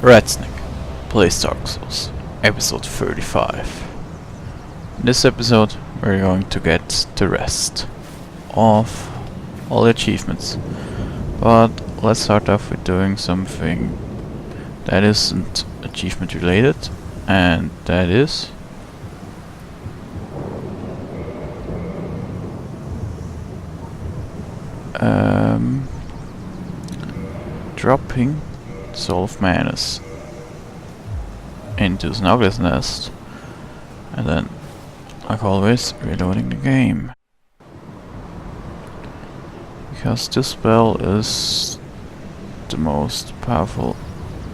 r3zn1k plays Dark Souls, episode 35. In this episode we're going to get the rest of all the achievements, but let's start off with doing something that isn't achievement related, and that is dropping Soul of Manus into Smough's nest, and then, like always, reloading the game. Because this spell is the most powerful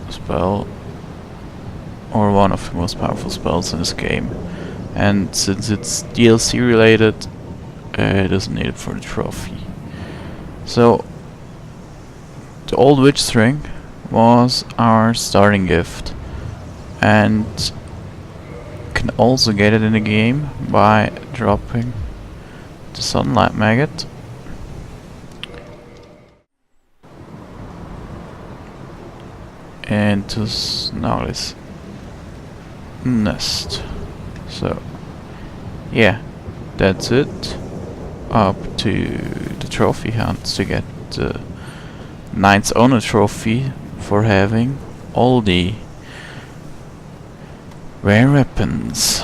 spell, or one of the most powerful spells in this game, and since it's DLC related, it isn't needed for the trophy. So the old witch string was our starting gift, and you can also get it in the game by dropping the Sunlight Maggot into Smough's nest. So yeah, that's it. Up to the trophy hunt to get the Knight's Honor trophy for having all the rare weapons.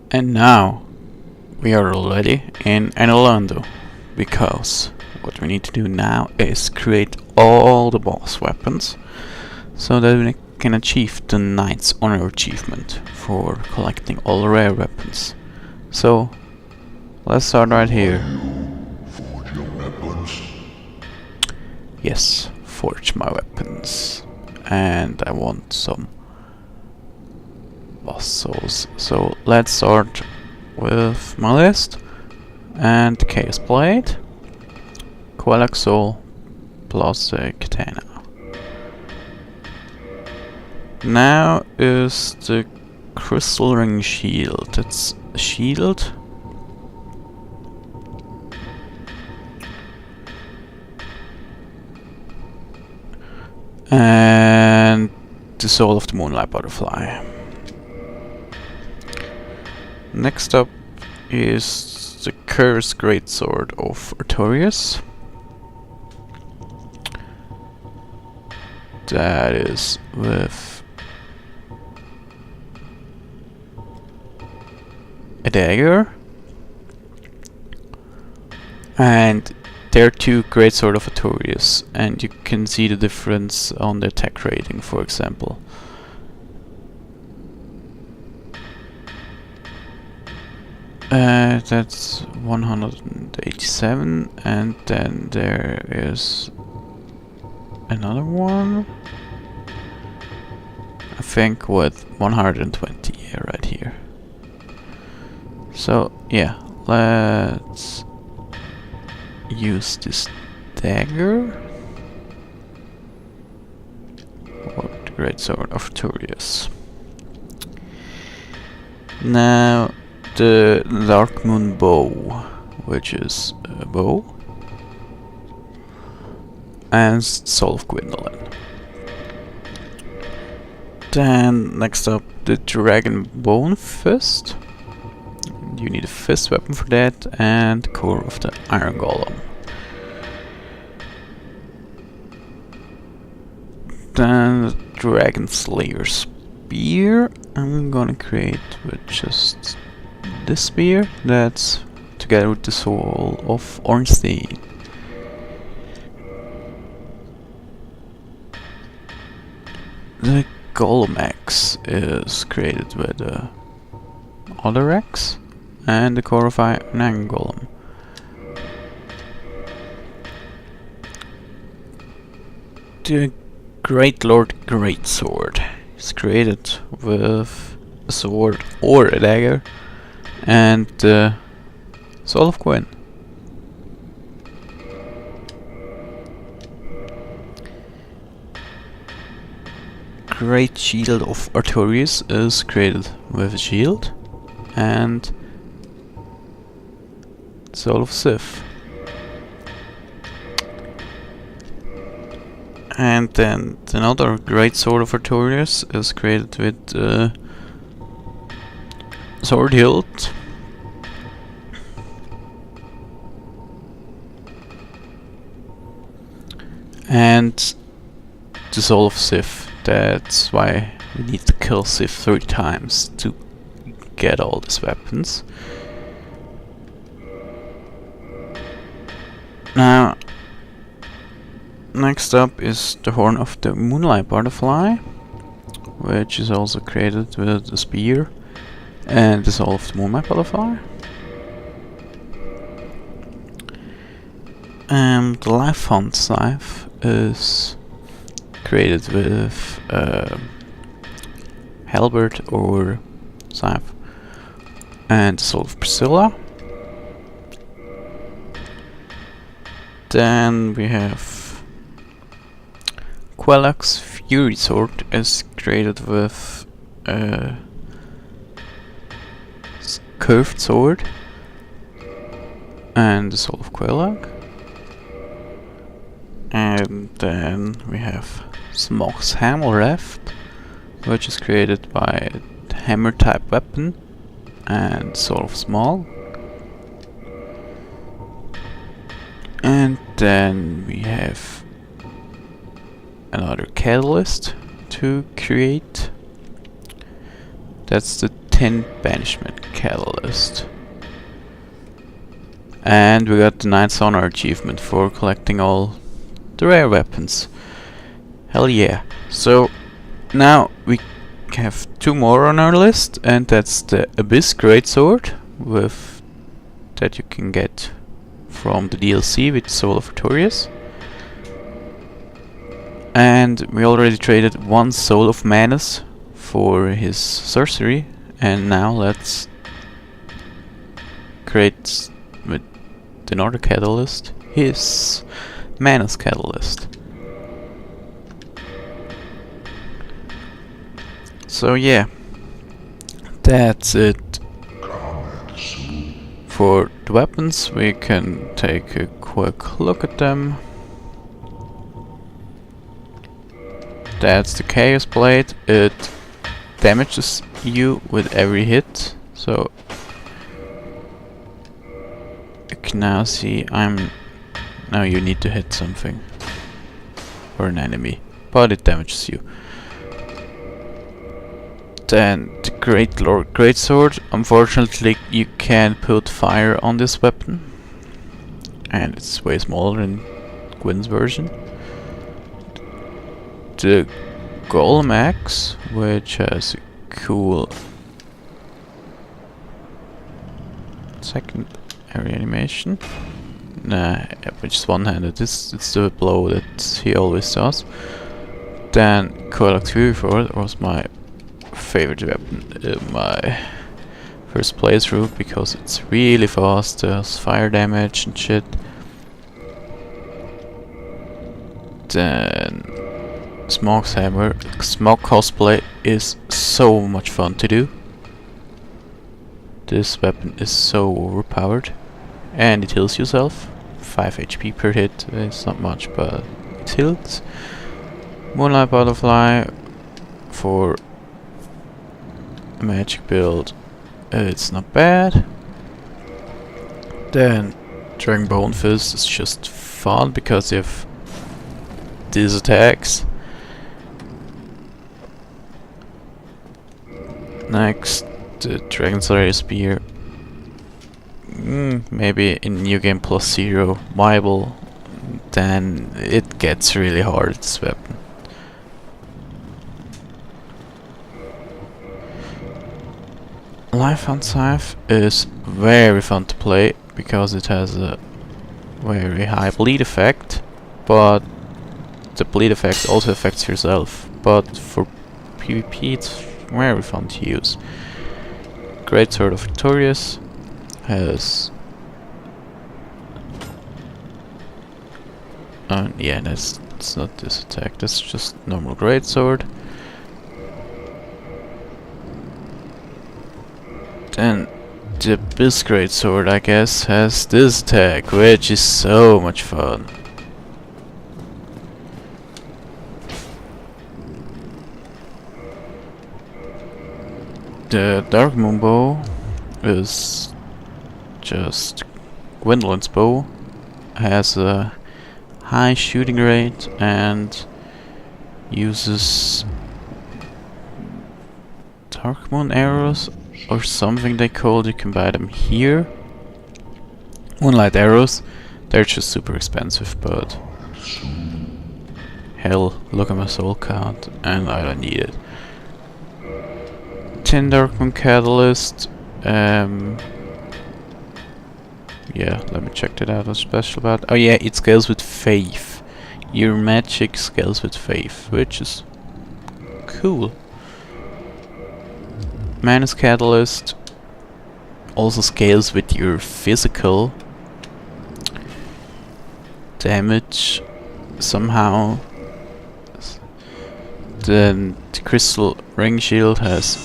And now we are already in Orlando, because what we need to do now is create all the boss weapons so that we can achieve the Knight's Honor achievement for collecting all the rare weapons. So let's start right here. Forge your weapons. Yes, forge my weapons. And I want some boss souls. So let's start with my list. And Chaos Blade, Quelaag Soul, plus the Katana. Now is the Crystal Ring Shield. That's a shield. And the Soul of the Moonlight Butterfly. Next up is the Cursed Greatsword of Artorias. That is with a dagger. And there are two Greatsword of Artorias, and you can see the difference on the attack rating, for example. That's 187, and then there is another one, I think, with 120, yeah, right here. So yeah, let's use this dagger or the Greatsword of Artorias. Now the Darkmoon bow, which is a bow, and Soul of Gwendolyn. Then next up, the Dragon Bone Fist. You need a fist weapon for that, and core of the Iron Golem. Then Dragonslayer spear. I'm gonna create with just this spear. That's together with the soul of Ornstein. The Golem axe is created with the other axe and the core of Iron Golem. The Great Lord Greatsword is created with a sword or a dagger and the Soul of Gwyn. Greatshield of Artorias is created with a shield and Soul of Scythe. And then another Greatsword of Artorias is created with Sword Hilt. And the Soul of Scythe. That's why we need to kill Scythe 3 times to get all these weapons. Now, next up is the Horn of the Moonlight Butterfly, which is also created with the spear and the Soul of the Moonlight Butterfly. And the Lifehunt Scythe is created with halberd or scythe and the Soul of Priscilla. Then we have Quelaag's Furysword is created with curved sword and the Soul of Quelaag. And then we have Smough's hammer left, which is created by a hammer type weapon and Soul of Smough. And then we have another catalyst to create. That's the 10 Banishment Catalyst. And we got the Knight's Honor achievement for collecting all the rare weapons. Hell yeah. So now we have 2 more on our list, and that's the Abyss Greatsword with that you can get from the DLC with Soul of Artorias. And we already traded 1 Soul of Manus for his sorcery, and now let's create with another catalyst his Manus catalyst. So yeah, that's it for the weapons. We can take a quick look at them. That's the Chaos Blade. It damages you with every hit, so you can now see now you need to hit something or an enemy, but it damages you. Then the Great Lord Greatsword. Unfortunately, you can't put fire on this weapon, and it's way smaller than Gwyn's version. The Golem axe, which has a cool secondary animation. Nah, which is one-handed. It's the blow that he always does. Then Quelaag's Furysword was my favorite weapon in my first playthrough because it's really fast, does fire damage and shit. Then Smough's hammer. Smough cosplay is so much fun to do. This weapon is so overpowered, and it heals yourself. 5 HP per hit, it's not much, but it heals. Moonlight Butterfly for a magic build, it's not bad. Then Dragon Fist is just fun because you have these attacks, Next, the Dragonslayer spear. Maybe in New Game Plus 0 viable, then it gets really hard, this weapon. Lifehunt Scythe is very fun to play because it has a very high bleed effect, but the bleed effect also affects yourself. But for PvP it's very fun to use. Greatsword of Artorias has... yeah, it's not this attack, that's just normal Greatsword. Then the Abyss Greatsword, I guess, has this attack, which is so much fun. The Darkmoon bow is just Gwendolyn's bow, has a high shooting rate and uses Darkmoon arrows or something they call. You can buy them here. Moonlight arrows, they're just super expensive, but hell, look at my soul count and I don't need it. 10 Darkmoon catalyst. Yeah, let me check that out. What's special about? Oh yeah, it scales with faith. Your magic scales with faith, which is cool. Manus catalyst also scales with your physical damage somehow. Then the crystal ring shield has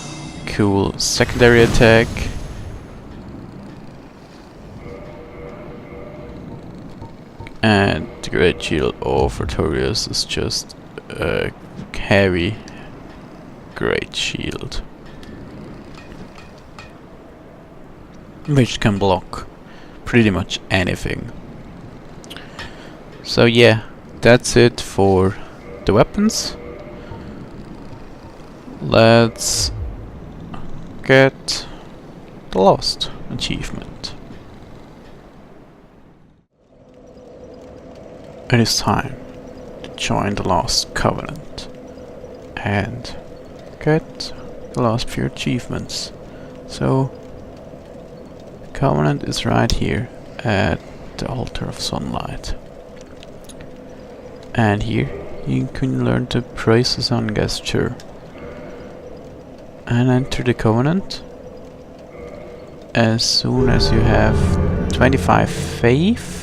cool secondary attack. And the Greatshield of Artorias is just a heavy Greatshield, which can block pretty much anything. So yeah, that's it for the weapons. Let's get the last achievement. It is time to join the last covenant and get the last few achievements. So the covenant is right here at the altar of sunlight, and here you can learn the r3zn1k gesture and enter the covenant as soon as you have 25 faith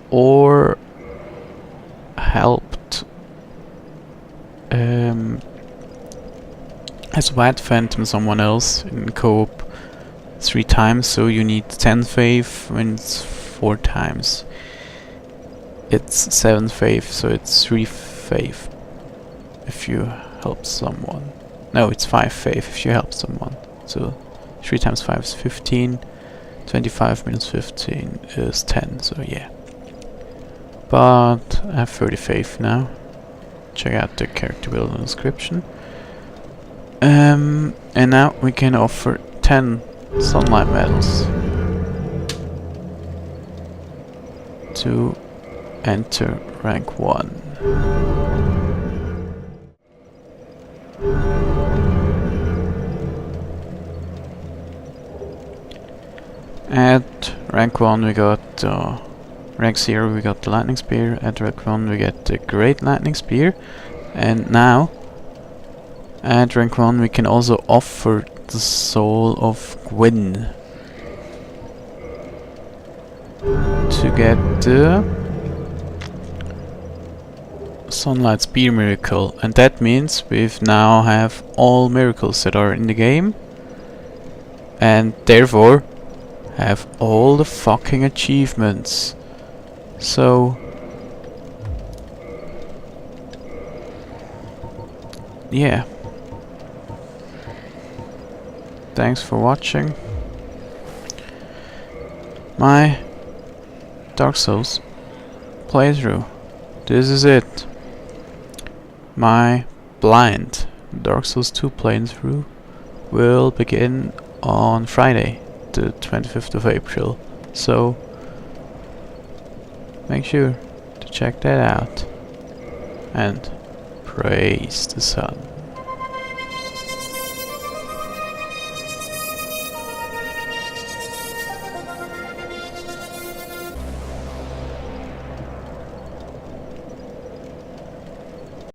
or helped as White Phantom someone else in co-op 3 times, so you need 10 faith. When it's 4 times it's 7 faith, so it's 3 faith if you help someone. No, it's 5 faith if you help someone. So 3 times 5 is 15, 25 minus 15 is 10, so yeah. But I have 30 faith now. Check out the character build in the description. And now we can offer 10 sunlight medals to enter rank 1. At rank 1 we got rank 0 we got the lightning spear, at rank 1 we get the great lightning spear, and now at rank 1 we can also offer the soul of Gwyn to get the sunlight spear miracle, and that means we now have all miracles that are in the game and therefore have all the fucking achievements. So yeah, thanks for watching my Dark Souls playthrough. This is it, my blind Dark Souls 2 playthrough will begin on Friday, the 25th of April. So make sure to check that out. And praise the sun.